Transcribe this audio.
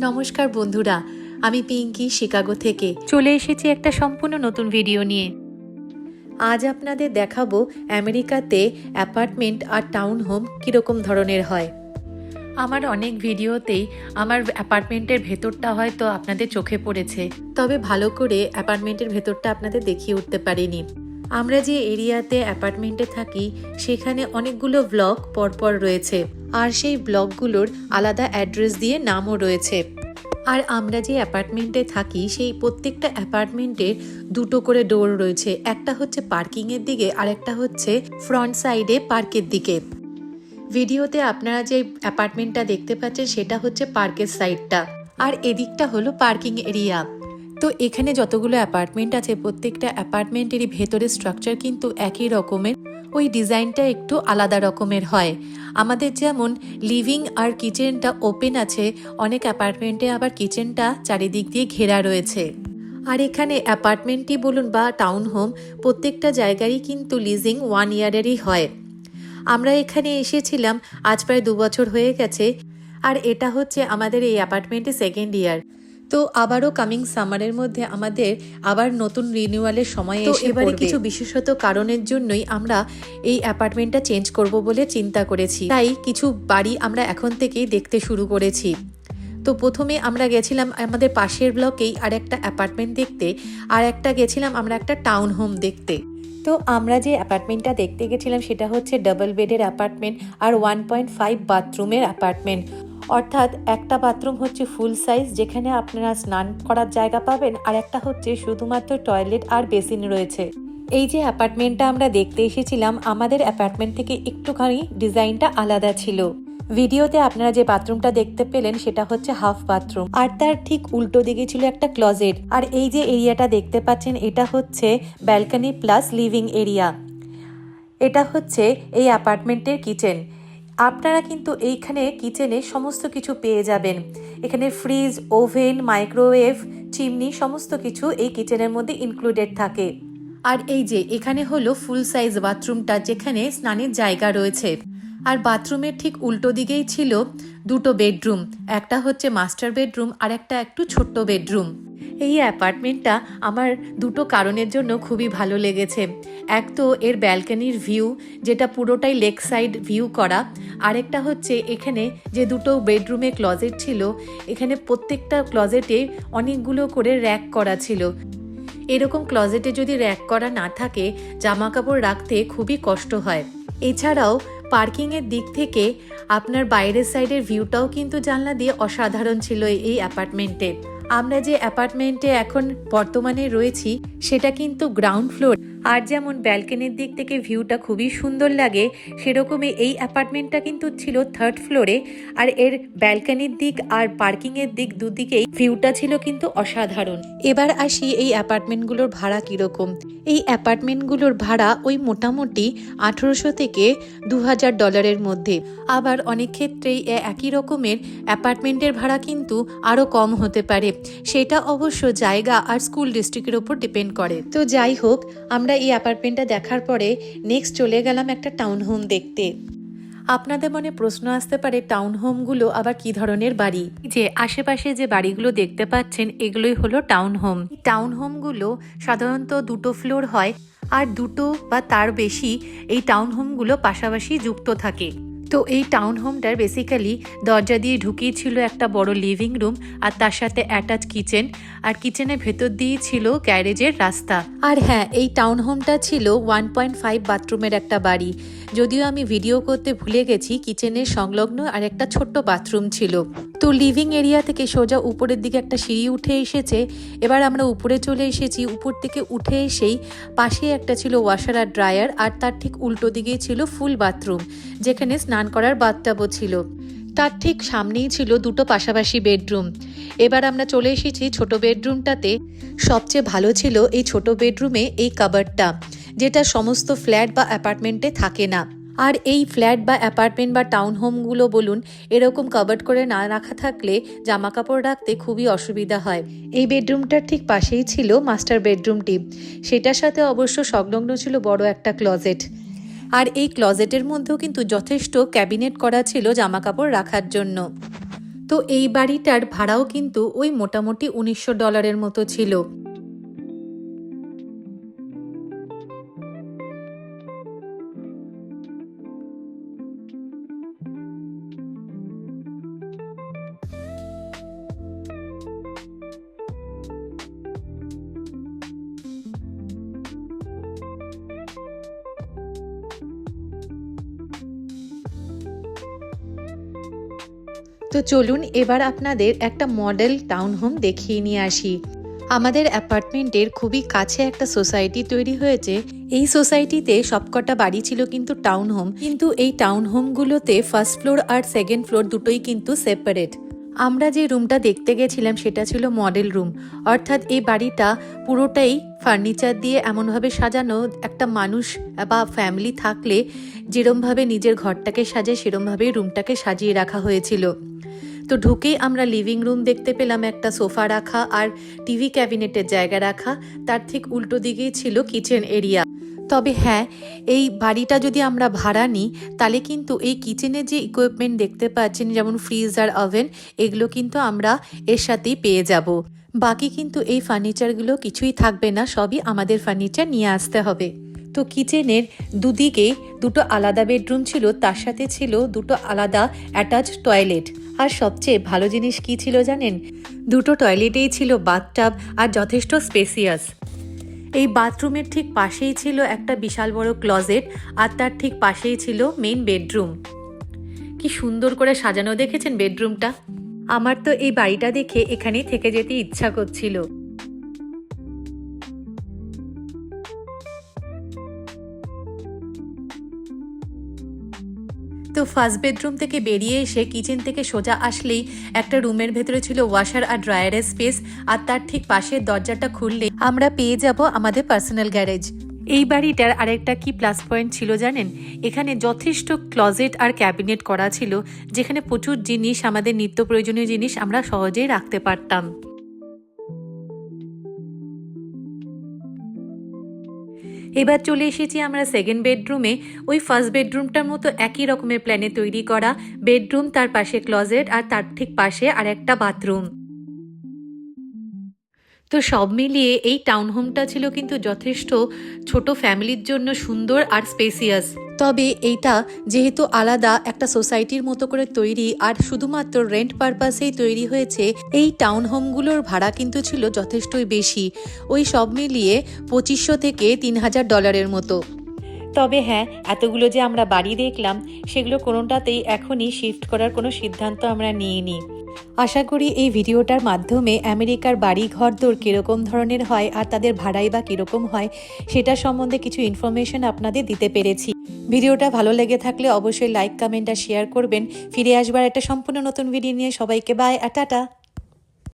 নমস্কার বন্ধুরা, আমি পিঙ্কি শিকাগো থেকে চলে এসেছি একটা সম্পূর্ণ নতুন ভিডিও নিয়ে। আজ আপনাদের দেখাবো আমেরিকাতে অ্যাপার্টমেন্ট আর টাউন হোম কীরকম ধরনের হয়। আমার অনেক ভিডিওতেই আমার অ্যাপার্টমেন্টের ভেতরটা হয়তো আপনাদের চোখে পড়েছে, তবে ভালো করে অ্যাপার্টমেন্টের ভেতরটা আপনাদের দেখিয়ে উঠতে পারিনি। আমরা যে এরিয়াতে অ্যাপার্টমেন্টে থাকি সেখানে অনেকগুলো ব্লক পরপর রয়েছে, আর সেই ব্লকগুলোর আলাদা অ্যাড্রেস দিয়ে নামও রয়েছে। আর আমরা যে অ্যাপার্টমেন্টে থাকি সেই প্রত্যেকটা অ্যাপার্টমেন্টের দুটো করে ডোর রয়েছে, একটা হচ্ছে পার্কিংয়ের দিকে আর একটা হচ্ছে ফ্রন্ট সাইডে পার্কের দিকে। ভিডিওতে আপনারা যে অ্যাপার্টমেন্টটা দেখতে পাচ্ছেন সেটা হচ্ছে পার্কের সাইডটা, আর এদিকটা হলো পার্কিং এরিয়া। তো এখানে যতগুলো অ্যাপার্টমেন্ট আছে প্রত্যেকটা অ্যাপার্টমেন্টেরই ভেতরের স্ট্রাকচার কিন্তু একই রকমের, ওই ডিজাইনটা একটু আলাদা রকমের হয়। আমাদের যেমন লিভিং আর কিচেনটা ওপেন আছে, অনেক অ্যাপার্টমেন্টে আবার কিচেনটা চারিদিক দিয়ে ঘেরা রয়েছে। আর এখানে অ্যাপার্টমেন্টই বলুন বা টাউন হোম, প্রত্যেকটা জায়গারই কিন্তু লিজিং 1 ইয়ারেরই হয়। আমরা এখানে এসেছিলাম আজ প্রায় 2 বছর হয়ে গেছে, আর এটা হচ্ছে আমাদের এই অ্যাপার্টমেন্টে 2nd ইয়ার। তো আবারও কামিং সামারের মধ্যে আমাদের আবার নতুন রিনিউয়ালের সময় এসে এবারে কিছু বিশেষত কারণের জন্যই আমরা এই অ্যাপার্টমেন্টটা চেঞ্জ করব বলে চিন্তা করেছি, তাই কিছু বাড়ি আমরা এখন থেকেই দেখতে শুরু করেছি। তো প্রথমে আমরা গেছিলাম আমাদের পাশের ব্লকেই আর একটা অ্যাপার্টমেন্ট দেখতে, আর একটা গেছিলাম আমরা একটা টাউন হোম দেখতে। তো আমরা যে অ্যাপার্টমেন্টটা দেখতে গেছিলাম সেটা হচ্ছে ডাবল বেডের অ্যাপার্টমেন্ট আর 1.5 বাথরুমের অ্যাপার্টমেন্ট, অর্থাৎ একটা বাথরুম হচ্ছে ফুল সাইজ যেখানে আপনারা স্নান করার জায়গা পাবেন, আর একটা হচ্ছে শুধুমাত্র টয়লেট আর বেসিন রয়েছে। এই যে অ্যাপার্টমেন্টটা আমরা দেখতে এসেছিলাম আমাদের অ্যাপার্টমেন্ট থেকে একটুখানি ডিজাইনটা আলাদা ছিল। ভিডিওতে আপনারা যে বাথরুমটা দেখতে পেলেন সেটা হচ্ছে হাফ বাথরুম, আর তার ঠিক উল্টো দিকে ছিল একটা ক্লজেট। আর এই যে এরিয়াটা দেখতে পাচ্ছেন এটা হচ্ছে ব্যালকনি প্লাস লিভিং এরিয়া। এটা হচ্ছে এই অ্যাপার্টমেন্টের কিচেন। আপনারা কিন্তু এইখানে কিচেনে সমস্ত কিছু পেয়ে যাবেন। এখানে ফ্রিজ, ওভেন, মাইক্রোওয়েভ, চিমনি সমস্ত কিছু এই কিচেনের মধ্যে ইনক্লুডেড থাকে। আর এই যে এখানে হলো ফুল সাইজ বাথরুমটা যেখানে স্নানের জায়গা রয়েছে। আর বাথরুমের ঠিক উল্টো দিকেই ছিল দুটো বেডরুম, একটা হচ্ছে মাস্টার বেডরুম আর একটা একটু ছোট্ট বেডরুম। এই অ্যাপার্টমেন্টটা আমার দুটো কারণের জন্য খুবই ভালো লেগেছে। এক তো এর ব্যালকনির ভিউ, যেটা পুরোটাই লেক সাইড ভিউ করা। আরেকটা হচ্ছে এখানে যে দুটো বেডরুমে ক্লজেট ছিল, এখানে প্রত্যেকটা ক্লজেটে অনেকগুলো করে র্যাক করা ছিল। এরকম ক্লজেটে যদি র্যাক করা না থাকে জামা কাপড় রাখতে খুবই কষ্ট হয়। এছাড়াও পার্কিংয়ের দিক থেকে আপনার বাইরের সাইডের ভিউটাও কিন্তু জানলা দিয়ে অসাধারণ ছিল এই অ্যাপার্টমেন্টে। আমরা যে অ্যাপার্টমেন্টে এখন বর্তমানে রয়েছি সেটা কিন্তু গ্রাউন্ড ফ্লোর, আর যেমন ব্যালকনির দিক থেকে ভিউটা খুবই সুন্দর লাগে সেরকমই এই অ্যাপার্টমেন্টটা কিন্তু ছিল 3rd ফ্লোরে, আর এর ব্যালকনির দিক আর পার্কিংয়ের দিক দুদিকেই ভিউটা ছিল কিন্তু অসাধারণ। এবার আসি এই অ্যাপার্টমেন্টগুলোর ভাড়া কীরকম। এই অ্যাপার্টমেন্টগুলোর ভাড়া ওই মোটামুটি 1800 থেকে $2000 মধ্যে। আবার অনেক ক্ষেত্রেই একই রকমের অ্যাপার্টমেন্টের ভাড়া কিন্তু আরও কম হতে পারে, সেটা অবশ্য জায়গা আর স্কুল ডিস্ট্রিক্টের ওপর ডিপেন্ড করে। তো যাই হোক, আমরা এই অ্যাপার্টমেন্টটা দেখার পরে নেক্সট চলে গেলাম একটা টাউন হোম দেখতে। আপনাদের মনে প্রশ্ন আসতে পারে টাউন হোমগুলো আবার কি ধরনের বাড়ি। যে আশেপাশে যে বাড়িগুলো দেখতে পাচ্ছেন এগুলোই হলো টাউন হোম। টাউন হোমগুলো সাধারণত 2 ফ্লোর হয়, আর 2 বা তার বেশি এই টাউন হোমগুলো পাশাপাশি যুক্ত থাকে। তো এই টাউন হোমটার বেসিক্যালি দরজা দিয়ে ঢুকিয়ে ছিল একটা বড় লিভিং রুম, আর তার সাথে অ্যাটাচ কিচেন, আর কিচেনের ভেতর দিয়ে ছিল গ্যারেজের রাস্তা। আর হ্যাঁ, এই টাউন হোমটা ছিল 1.5 বাথরুমের একটা বাড়ি। যদিও আমি ভিডিও করতে ভুলে গেছি, কিচেনের সংলগ্ন আর একটা ছোট্ট বাথরুম ছিল। তো লিভিং এরিয়া থেকে সোজা উপরের দিকে একটা সিঁড়ি উঠে এসেছে। এবার আমরা উপরে চলে এসেছি। উপর থেকে উঠে এসেই পাশে একটা ছিল ওয়াশার আর ড্রায়ার, আর তার ঠিক উল্টো দিকেই ছিল ফুল বাথরুম যেখানে স্নান করার বাথটাবও ছিল। তার ঠিক সামনেই ছিল 2 পাশাপাশি বেডরুম। এবার আমরা চলে এসেছি ছোট বেডরুমটাতে। সবচেয়ে ভালো ছিল এই ছোট বেডরুমে এই কাবার্ডটা, যেটা সমস্ত ফ্ল্যাট বা অ্যাপার্টমেন্টে থাকে না। আর এই ফ্ল্যাট বা অ্যাপার্টমেন্ট বা টাউন হোমগুলো বলুন, এরকম কাবার্ড করে না রাখা থাকলে জামা কাপড় রাখতে খুবই অসুবিধা হয়। এই বেডরুমটার ঠিক পাশেই ছিল মাস্টার বেডরুমটি, সেটার সাথে অবশ্য সংলগ্ন ছিল বড় একটা ক্লজেট। আর এই ক্লজেটের মধ্যেও কিন্তু যথেষ্ট ক্যাবিনেট করা ছিল জামা কাপড় রাখার জন্য। তো এই বাড়িটার ভাড়াও কিন্তু ওই মোটামুটি $1900 মতো ছিল। তো চলুন এবার আপনাদের একটা মডেল টাউন হোম দেখিয়ে নিয়ে আসি। আমাদের অ্যাপার্টমেন্টের খুবই কাছে একটা সোসাইটি তৈরি হয়েছে। এই সোসাইটিতে সবকটা বাড়ি ছিল কিন্তু টাউন হোম, কিন্তু এই টাউন হোমগুলোতে ফার্স্ট ফ্লোর আর সেকেন্ড ফ্লোর দুটোই কিন্তু সেপারেট। আমরা যে রুমটা দেখতে গেছিলাম সেটা ছিল মডেল রুম, অর্থাৎ এই বাড়িটা পুরোটাই ফার্নিচার দিয়ে এমনভাবে সাজানো, একটা মানুষ বা ফ্যামিলি থাকলে যেরমভাবে নিজের ঘরটাকে সাজে সেরমভাবেই রুমটাকে সাজিয়ে রাখা হয়েছিল। তো ঢুকেই আমরা লিভিং রুম দেখতে পেলাম, একটা সোফা রাখা আর টিভি ক্যাবিনেটের জায়গা রাখা। তার ঠিক উল্টো দিকেই ছিল কিচেন এরিয়া। তবে হ্যাঁ, এই বাড়িটা যদি আমরা ভাড়া নিই তাহলে কিন্তু এই কিচেনে যে ইকুইপমেন্ট দেখতে পাচ্ছেন, যেমন ফ্রিজ আর ওভেন, এগুলো কিন্তু আমরা এর সাথেই পেয়ে যাব। বাকি কিন্তু এই ফার্নিচারগুলো কিছুই থাকবে না, সবই আমাদের ফার্নিচার নিয়ে আসতে হবে। তো কিচেনের দুদিকে দুটো আলাদা বেডরুম ছিল, তার সাথে ছিল দুটো আলাদা অ্যাটাচ টয়লেট। আর সবচেয়ে ভালো জিনিস কি ছিল জানেন? দুটো টয়লেটেই ছিল বাথটাব আর যথেষ্ট স্পেসিয়াস। এই বাথরুমের ঠিক পাশেই ছিল একটা বিশাল বড় ক্লজেট, আর তার ঠিক পাশেই ছিল মেইন বেডরুম। কি সুন্দর করে সাজানো দেখেছেন বেডরুমটা? আমার তো এই বাড়িটা দেখে এখানেই থেকে যেতে ইচ্ছা করছিল। তো ফার্স্ট বেডরুম থেকে বেরিয়ে এসে কিচেন থেকে সোজা আসলেই একটা রুমের ভেতরে ছিল ওয়াশার আর ড্রায়ারের স্পেস, আর তার ঠিক পাশের দরজাটা খুললে আমরা পেয়ে যাব আমাদের পার্সোনাল গ্যারেজ। এই বাড়িটার আরেকটা কি প্লাস পয়েন্ট ছিল জানেন? এখানে যথেষ্ট ক্লজেট আর ক্যাবিনেট করা ছিল, যেখানে প্রচুর জিনিস, আমাদের নিত্য প্রয়োজনীয় জিনিস আমরা সহজেই রাখতে পারতাম। এবার চলে এসেছি আমরা সেকেন্ড বেডরুমে। ওই ফার্স্ট বেডরুমটার মতো একই রকমের প্ল্যানে তৈরি করা বেডরুম, তার পাশে ক্লজেট আর তার ঠিক পাশে আর একটা বাথরুম। তো সব মিলিয়ে এই টাউন হোমটা ছিল কিন্তু যথেষ্ট ছোট ফ্যামিলির জন্য সুন্দর আর স্পেসিয়াস। তবে এইটা যেহেতু আলাদা একটা সোসাইটির মতো করে তৈরি আর শুধুমাত্র রেন্ট পারপাসেই তৈরি হয়েছে, এই টাউন হোমগুলোর ভাড়া কিন্তু ছিল যথেষ্টই বেশি, ওই সব মিলিয়ে $2500 থেকে $3000 মতো। তবে হ্যাঁ, এতগুলো যে আমরা বাড়ি দেখলাম সেগুলো কোনোটাতেই এখনই শিফট করার কোনো সিদ্ধান্ত আমরা নিইনি। আশা করি এই ভিডিওটার মাধ্যমে আমেরিকার বাড়ি ঘরদোর কীরকম ধরনের হয় আর তাদের ভাড়াই বা কীরকম হয় সেটা সম্বন্ধে কিছু ইনফরমেশন আপনাদের দিতে পেরেছি। ভিডিওটা ভালো লেগে থাকলে অবশ্যই লাইক, কমেন্ট আর শেয়ার করবেন। ফিরে আসবার একটা সম্পূর্ণ নতুন ভিডিও নিয়ে। সবাইকে বাই আর টাটা।